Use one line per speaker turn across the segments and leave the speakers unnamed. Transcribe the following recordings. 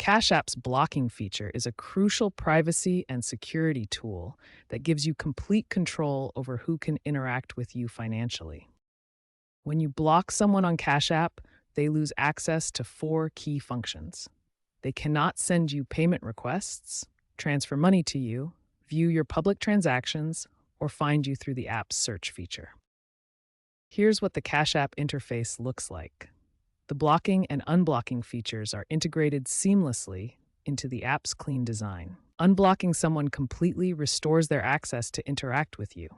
Cash App's blocking feature is a crucial privacy and security tool that gives you complete control over who can interact with you financially. When you block someone on Cash App, they lose access to four key functions. They cannot send you payment requests, transfer money to you, view your public transactions, or find you through the app's search feature. Here's what the Cash App interface looks like. The blocking and unblocking features are integrated seamlessly into the app's clean design. Unblocking someone completely restores their access to interact with you.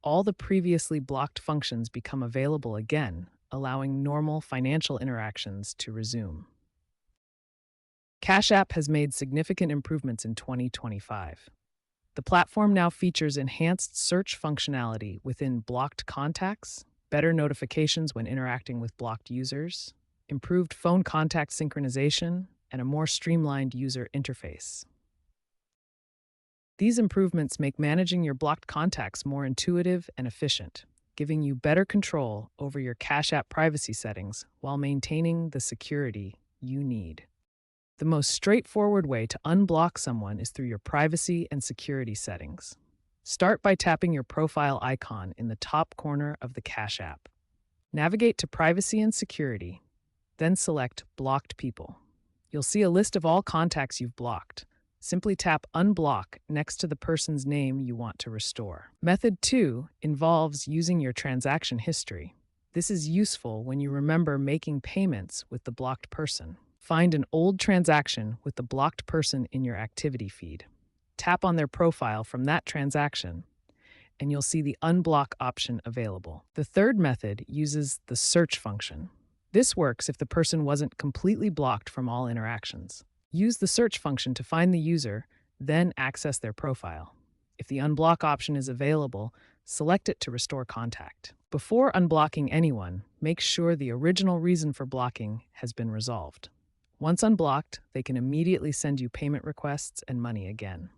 All the previously blocked functions become available again, allowing normal financial interactions to resume. Cash App has made significant improvements in 2025. The platform now features enhanced search functionality within blocked contacts, better notifications when interacting with blocked users, improved phone contact synchronization, and a more streamlined user interface. These improvements make managing your blocked contacts more intuitive and efficient, giving you better control over your Cash App privacy settings while maintaining the security you need. The most straightforward way to unblock someone is through your privacy and security settings. Start by tapping your profile icon in the top corner of the Cash App. Navigate to Privacy and Security, then select Blocked People. You'll see a list of all contacts you've blocked. Simply tap Unblock next to the person's name you want to restore. Method 2 involves using your transaction history. This is useful when you remember making payments with the blocked person. Find an old transaction with the blocked person in your activity feed. Tap on their profile from that transaction, and you'll see the unblock option available. The third method uses the search function. This works if the person wasn't completely blocked from all interactions. Use the search function to find the user, then access their profile. If the unblock option is available, select it to restore contact. Before unblocking anyone, make sure the original reason for blocking has been resolved. Once unblocked, they can immediately send you payment requests and money again.